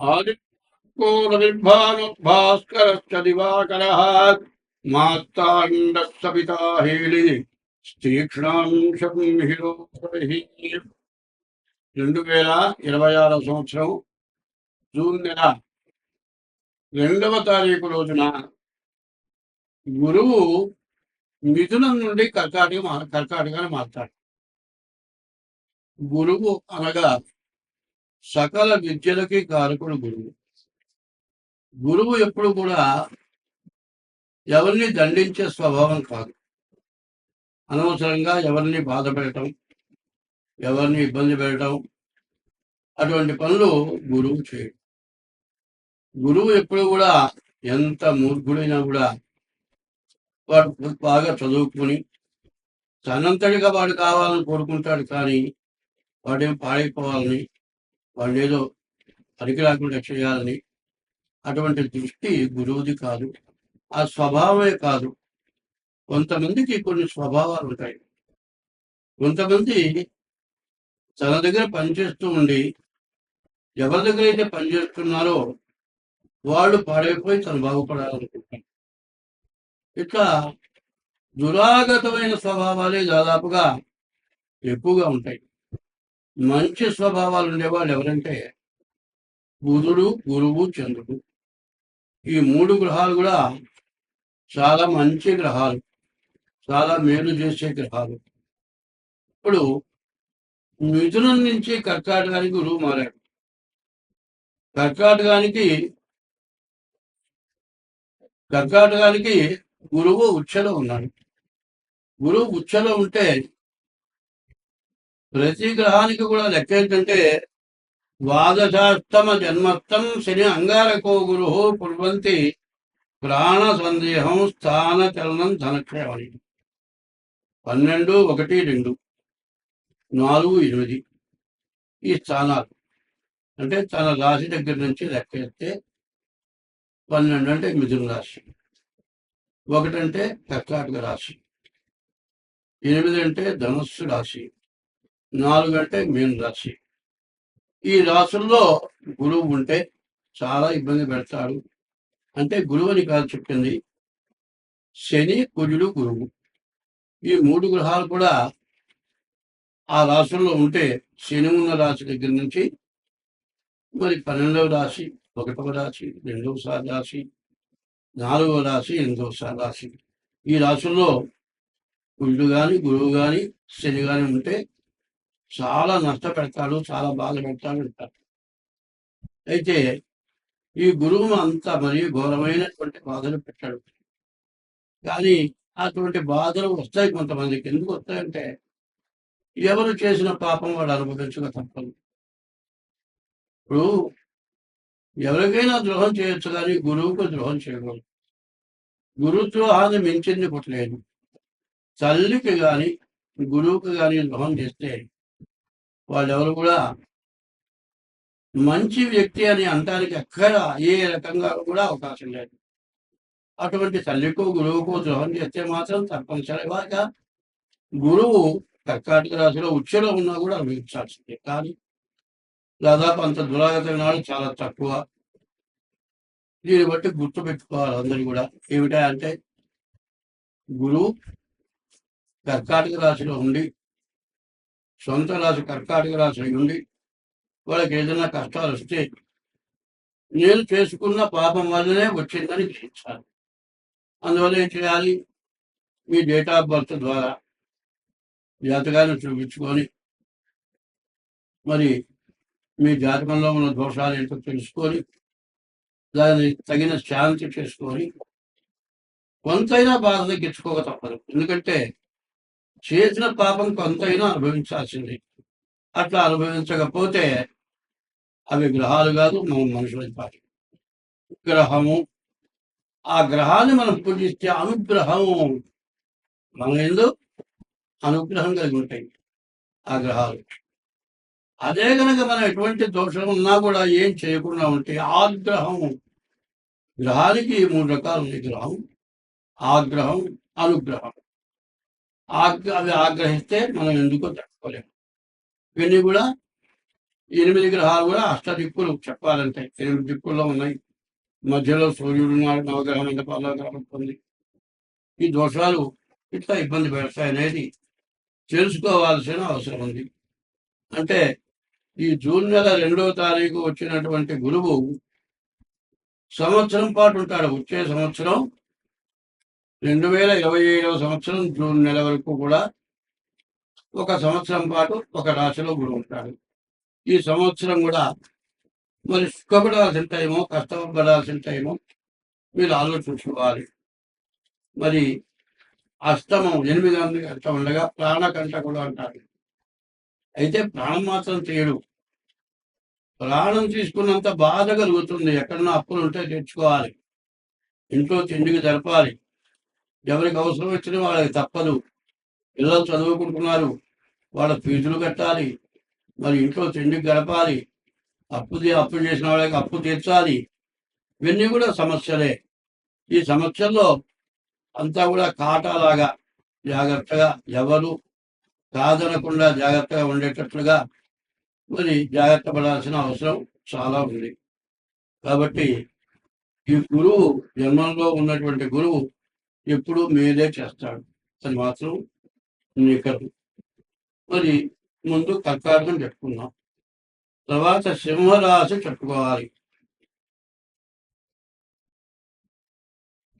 आदित्यो रविर्भानुर्भास्करश्च दिवाकरः मार्ताण्डः सविता हेलिः तीक्ष्णांशं हिरोभिः 2026 సంవత్సరం జూన్ నెల 2వ తారీఖు రోజున గురువు మిథునం నుండి కర్కాటకాన్ని మారుతాడు. గురువు అనగా సకల విద్యలకి కారకుడు గురువు. గురువు ఎప్పుడు కూడా ఎవరిని దండించే స్వభావం కాదు. అనవసరంగా ఎవరిని బాధ పెట్టడం, ఎవరిని ఇబ్బంది పెట్టడం, అటువంటి పనులు గురువు చేయడు. గురువు ఎప్పుడు కూడా ఎంత మూర్ఖుడైనా కూడా వాడు బాగా చదువుకుని తనంతటిగా వాడు కావాలని కోరుకుంటాడు. కానీ వాడేం పాడైపోవాలని, వాడు ఏదో పనికి రాకుండా చేయాలని అటువంటి దృష్టి గురువుది కాదు. ఆ స్వభావమే కాదు, కొంతమందికి కొన్ని స్వభావాలు ఉంటాయి. కొంతమంది తన దగ్గర పనిచేస్తూ ఉండి ఎవరి దగ్గర అయితే పనిచేస్తున్నారో వాళ్ళు పాడైపోయి తను బాగుపడాలనుకుంటారు. ఇట్లా దురాగతమైన స్వభావాలే దాదాపుగా ఎక్కువగా ఉంటాయి. మంచి స్వభావాలు ఉండేవాళ్ళు ఎవరంటే బుధుడు, గురువు, చంద్రుడు. ఈ 3 గ్రహాలు కూడా చాలా మంచి గ్రహాలు, చాలా మేలు చేసే గ్రహాలు. ఇప్పుడు మిథునం నుంచి కర్కాటకానికి గురువు మారాడు. కర్కాటకానికి గురువు ఉచ్చలో ఉన్నాడు. గురువు ఉచ్చలో ఉంటే ప్రతి గ్రహానికి కూడా లెక్క ఏంటంటే ద్వాదశాష్టమ జన్మస్థం శని అంగారకో గురు కుర్వంతి ప్రాణ సందేహం స్థాన చలనం ధనక్షేమని. 12, 1, 2, 4, 8 ఈ స్థానాలు అంటే తన రాశి దగ్గర నుంచి లెక్క ఎత్తే 12 అంటే మిథున రాశి, 1 అంటే కర్కాటక రాశి, 8 అంటే ధనుస్సు రాశి, 4 అంటే మీన రాశి. ఈ రాశుల్లో గురువు ఉంటే చాలా ఇబ్బంది పెడతాడు. అంటే గురువు అని కాదు చెప్పింది, శని, కుజుడు, గురువు ఈ 3 గ్రహాలు కూడా ఆ రాశుల్లో ఉంటే శని ఉన్న రాశి దగ్గర నుంచి మరి 12వ రాశి, 1వ రాశి, 2వ రాశి, 4వ రాశి, 8వ రాశి ఈ రాశుల్లో కుజుడు కానీ గురువు కానీ శని కానీ ఉంటే చాలా నష్టపెడతాడు, చాలా బాధ పెడతాడు అంటారు. అయితే ఈ గురువు అంత మరి ఘోరమైనటువంటి బాధలు పెట్టాడు. కానీ అటువంటి బాధలు వస్తాయి కొంతమందికి. ఎందుకు వస్తాయంటే ఎవరు చేసిన పాపం వాడు అనుభవించక తప్పదు. ఇప్పుడు ఎవరికైనా ద్రోహం చేయొచ్చు, కానీ గురువుకు ద్రోహం చేయకూడదు. గురుద్రోహాన్ని మించింది పుట్టలేదు. తల్లికి కానీ గురువుకి కానీ ద్రోహం చేస్తే వాళ్ళెవరు కూడా మంచి వ్యక్తి అని అనడానికి ఎక్కడ ఏ రకంగా కూడా అవకాశం లేదు. అటువంటి తల్లికో గురువుకో ద్రోహం చేస్తే మాత్రం తప్పనిసరిగా గురువు కర్కాటక రాశిలో ఉచ్చలో ఉన్నా కూడా అనుభవించాల్సిందే. కానీ దాదాపు అంత దురాగతమైన వాళ్ళు చాలా తక్కువ. దీన్ని బట్టి గుర్తుపెట్టుకోవాలి అందరూ కూడా. ఏమిటా అంటే గురువు కర్కాటక రాశిలో ఉండి, సొంత రాశి కర్కాటక రాశి ఉండి వాళ్ళకి ఏదైనా కష్టాలు వస్తే నేను చేసుకున్న పాపం వల్లనే వచ్చిందని గ్రహించాలి. అందువల్ల ఏం చేయాలి? మీ డేట్ ఆఫ్ బర్త్ ద్వారా జాతకాన్ని చూపించుకొని మరి మీ జాతకంలో ఉన్న దోషాలు ఏంటో తెలుసుకొని దాన్ని తగిన శాంతి చేసుకొని కొంతైనా బాధ తగ్గించుకోక తప్పదు. ఎందుకంటే చేసిన పాపం కొంతైనా అనుభవించాల్సింది. అట్లా అనుభవించకపోతే అవి గ్రహాలు కాదు, మనం మనుషులకి పాటి గ్రహము. ఆ గ్రహాన్ని మనం పూజిస్తే అనుగ్రహము మన ఎందు అనుగ్రహం కలిగి ఉంటాయి ఆ గ్రహాలు. అదే కనుక మనం ఎటువంటి దోషం ఉన్నా కూడా ఏం చేయకుండా ఉంటే ఆగ్రహం. గ్రహానికి 3 రకాలు ఉన్నాయి: గ్రహం, ఆగ్రహం, అనుగ్రహం. అవి ఆగ్రహిస్తే మనం ఎందుకో తట్టుకోలేము. ఇవన్నీ కూడా 8 గ్రహాలు కూడా అష్టదిక్కులు చెప్పాలంటే 8 దిక్కుల్లో ఉన్నాయి. మధ్యలో సూర్యుడు ఉన్నాడు, నవగ్రహ మండపాల్లో కనబడుతుంది. ఈ దోషాలు ఇట్లా ఇబ్బంది పెడతాయనేది తెలుసుకోవాల్సిన అవసరం ఉంది. అంటే ఈ జూన్ నెల 2వ తారీఖు వచ్చినటువంటి గురువు సంవత్సరం పాటు ఉంటాడు. వచ్చే సంవత్సరం 2027వ సంవత్సరం జూన్ నెల వరకు కూడా ఒక సంవత్సరం పాటు ఒక రాశిలో గురువు ఉంటాడు. ఈ సంవత్సరం కూడా మరి సుఖపడాల్సిన టైమో కష్టపడాల్సిన టైమో మీరు ఆలోచించుకోవాలి. మరి అష్టమం 8 గంట ఉండగా ప్రాణకంటకుడు అంటారు. అయితే ప్రాణం మాత్రం తీయడు. ప్రాణం తీసుకున్నంత బాధ కలుగుతుంది. ఎక్కడన్నా అప్పులు ఉంటే తెచ్చుకోవాలి, ఇంట్లో తిండికి జరపాలి, ఎవరికి అవసరం వచ్చిన వాళ్ళకి తప్పదు. పిల్లలు చదువుకుంటున్నారు, వాళ్ళ ఫీజులు కట్టాలి, మరి ఇంట్లో తిండికి గడపాలి, అప్పు చేసిన వాళ్ళకి అప్పు తీర్చాలి. ఇవన్నీ కూడా సమస్యలే. ఈ సమస్యల్లో అంతా కూడా కాటాలాగా జాగ్రత్తగా ఎవరు కాదనకుండా జాగ్రత్తగా ఉండేటట్లుగా మరి జాగ్రత్త పడాల్సిన అవసరం చాలా ఉంది. కాబట్టి ఈ గురువు జన్మంలో ఉన్నటువంటి గురువు ఎప్పుడు మీదే చేస్తాడు, అది మాత్రం నికరు. మరి ముందు కర్కాటకం చెప్పుకున్నాం, తర్వాత సింహరాశి చెప్పుకోవాలి.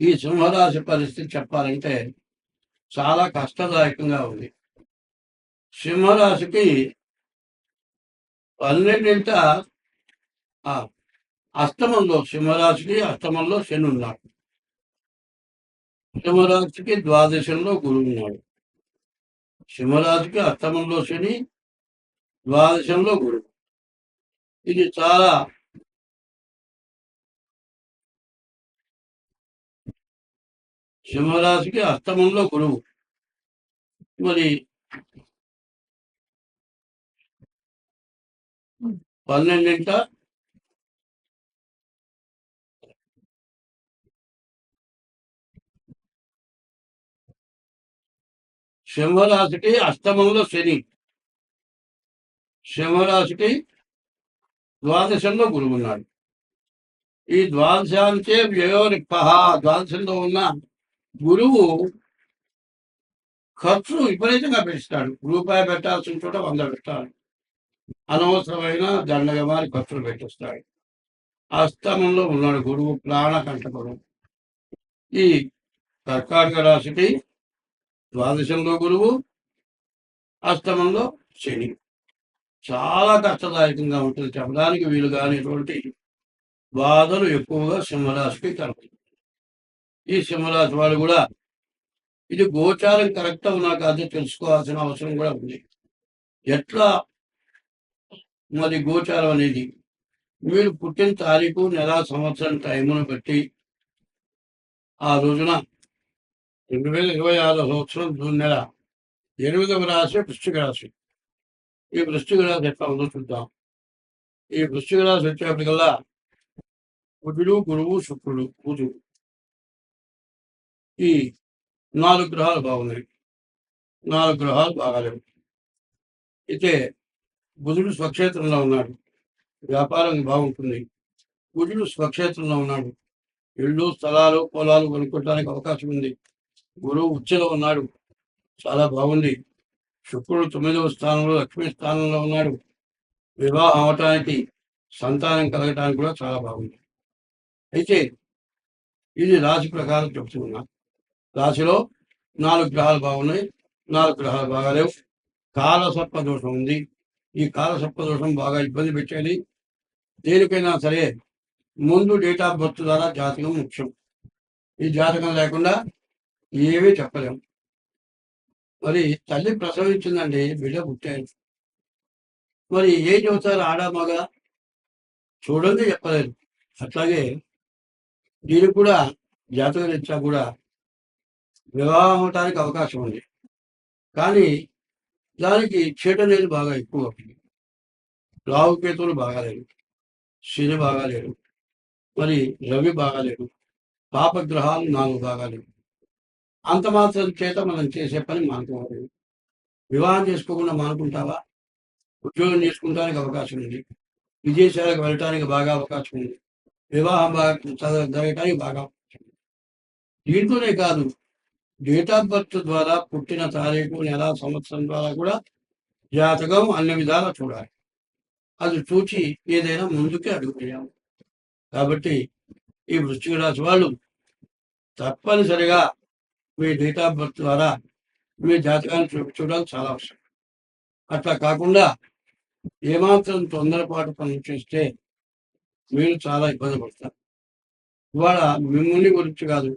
ఈ సింహరాశి పరిస్థితి చెప్పాలంటే చాలా కష్టదాయకంగా ఉంది. సింహరాశికి 12ంట అష్టమంలో, సింహరాశికి అష్టమంలో శని ఉన్నాడు. సింహరాశికి ద్వాదశంలో గురువు ఉన్నాడు. సింహరాశికి అష్టమంలో శని, ద్వాదశంలో గురువు. ఇది చాలా సింహరాశికి అష్టమంలో గురువు మరి 12ంట సింహరాశికి అష్టమంలో శని, సింహరాశికి ద్వాదశంలో గురువు ఉన్నాడు. ఈ ద్వాదశాంతే వ్యయోరిక్త, ద్వాదశంలో ఉన్న గురువు ఖర్చు విపరీతంగా పెంచుతాడు. రూపాయి పెట్టాల్సిన చోట 100 పెట్టాలి. అనవసరమైన దండగమారి ఖర్చులు పెట్టిస్తాడు. అష్టమంలో ఉన్నాడు గురువు, ప్రాణకంటకుడు. ఈ కర్కాటక రాశికి ద్వాదశంలో గురువు, అష్టమంలో శని. చాలా కష్టదాయకంగా ఉంటుంది, చెప్పడానికి వీలు కానిటువంటి బాధలు ఎక్కువగా సింహరాశికి కలుగుతాయి. ఈ సింహరాశి వాళ్ళు కూడా ఇది గోచారం కరెక్ట్ ఉన్నా కాదు తెలుసుకోవాల్సిన అవసరం కూడా ఉంది. ఎట్లా మరి గోచారం అనేది మీరు పుట్టిన తారీఖు, నెల, సంవత్సరం టైమును బట్టి ఆ రోజున 2026 సంవత్సరం జూన్ నెల 8వ రాశి వృశ్చిక రాశి. ఈ వృశ్చిక రాశి ఎట్లా ఉందో చూద్దాం. ఈ వృశ్చిక రాశి వచ్చేప్పటికల్లా బుధుడు, గురువు, శుక్రుడు, బుధుడు, ఈ 4 గ్రహాలు బాగున్నాయి. 4 గ్రహాలు బాగాలేవు. అయితే బుధుడు స్వక్షేత్రంలో ఉన్నాడు, వ్యాపారం బాగుంటుంది. బుధుడు స్వక్షేత్రంలో ఉన్నాడు, ఇళ్ళు, స్థలాలు, పొలాలు కొనుక్కోవడానికి అవకాశం ఉంది. గురువు ఉచ్చలో ఉన్నాడు, చాలా బాగుంది. శుక్రుడు 9వ స్థానంలో, లక్ష్మీ స్థానంలో ఉన్నాడు. వివాహం అవటానికి, సంతానం కలగటానికి కూడా చాలా బాగుంది. అయితే ఇది రాశి ప్రకారం చెప్తున్నా. రాశిలో 4 గ్రహాలు బాగున్నాయి, 4 గ్రహాలు బాగాలేవు. కాలసర్ప దోషం ఉంది. ఈ కాలసర్ప దోషం బాగా ఇబ్బంది పెట్టేది. దేనికైనా సరే ముందు డేట్ ఆఫ్ బర్త్ ద్వారా జాతకం ముఖ్యం. ఈ జాతకం లేకుండా ఏమీ చెప్పలేము. మరి తల్లి ప్రసవించిందండి, బిడ్డ పుట్టాడు. మరి ఏం చెబుతారు, ఆడ మగ చూడండి చెప్పలేదు. అట్లాగే దీనికి కూడా జాతక రీత్యా కూడా వివాహం అవటానికి అవకాశం ఉంది. కానీ దానికి చీటనేది బాగా ఎక్కువ అవుతుంది. రాహుకేతువులు బాగాలేరు, శని బాగాలేరు, మరి రవి బాగాలేరు, పాపగ్రహాలు 4 బాగాలేవు. అంత మాత్రం చేత మనం చేసే పని మానుకోవాలి. వివాహం చేసుకోకుండా మానుకుంటావా? ఉద్యోగం చేసుకుంటానికి అవకాశం ఉంది, విదేశాలకు వెళ్ళటానికి బాగా అవకాశం ఉంది, వివాహం బాగా జరగటానికి బాగా అవకాశం ఉంది. దీంతోనే కాదు, డేట్ ఆఫ్ బర్త్ ద్వారా పుట్టిన తారీఖు, నెల, సంవత్సరం ద్వారా కూడా జాతకం అన్ని విధాలా చూడాలి. అది చూచి ఏదైనా ముందుకే అడుగుతున్నాము. కాబట్టి ఈ వృశ్చిక రాశి వాళ్ళు తప్పనిసరిగా మీ డేట్ ఆఫ్ బర్త్ ద్వారా మీ జాతకాన్ని చూపించడం చాలా అవసరం. అట్లా కాకుండా ఏమాత్రం తొందరపాటు పనులు చేస్తే మీరు చాలా ఇబ్బంది పడతారు. ఇవాళ మిమ్మల్ని గురించి కాదు,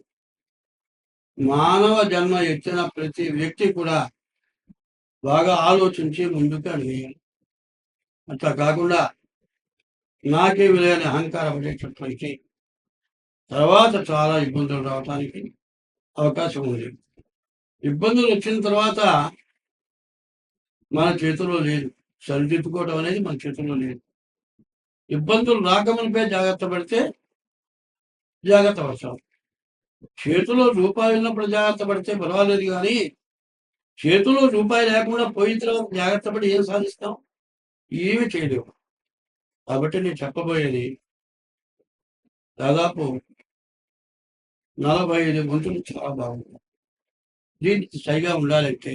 మానవ జన్మ ఎత్తిన ప్రతి వ్యక్తి కూడా బాగా ఆలోచించి ముందుకు అడిగేయాలి. అట్లా కాకుండా నాకే విలువైన అహంకారం పడేటట్లయితే తర్వాత చాలా ఇబ్బందులు రావడానికి అవకాశం ఉంది. ఇబ్బందులు వచ్చిన తర్వాత మన చేతిలో లేదు, సరిదిద్దుకోవడం అనేది మన చేతుల్లో లేదు. ఇబ్బందులు రాకమునిపై జాగ్రత్త పడితే జాగ్రత్త పడతాం. చేతిలో రూపాయి ఉన్నప్పుడు జాగ్రత్త పడితే పర్వాలేదు, కానీ చేతిలో రూపాయి లేకుండా పోయిన తర్వాత జాగ్రత్త పడి ఏం సాధిస్తాం? ఏమి చేయలేవు. కాబట్టి నేను చెప్పబోయేది దాదాపు 45 గంటలు చాలా బాగుంది. దీనికి సరిగా ఉండాలంటే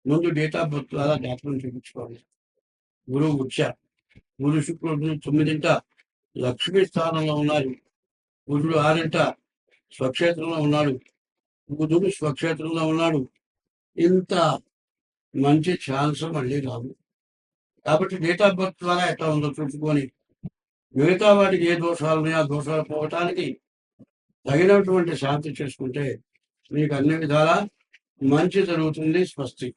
ముందు డేట్ ఆఫ్ బర్త్ ద్వారా జాతకం చూపించుకోవాలి. గురువు ఉచ్చ, గురు శుక్రుడు 9ంట లక్ష్మీ స్థానంలో ఉన్నారు, బుధుడు 6ంట స్వక్షేత్రంలో ఉన్నాడు, బుధుడు స్వక్షేత్రంలో ఉన్నాడు. ఇంత మంచి ఛాన్స్ మళ్ళీ రాదు. కాబట్టి డేట్ ఆఫ్ బర్త్ ద్వారా ఎట్లా ఉందో చూసుకొని మిగతా వాటికి ఏ దోషాలు ఉన్నాయో ఆ దోషాలు పోవటానికి తగినటువంటి శాంతి చేసుకుంటే మీకు అన్ని విధాలా మంచి జరుగుతుంది. స్వస్తి.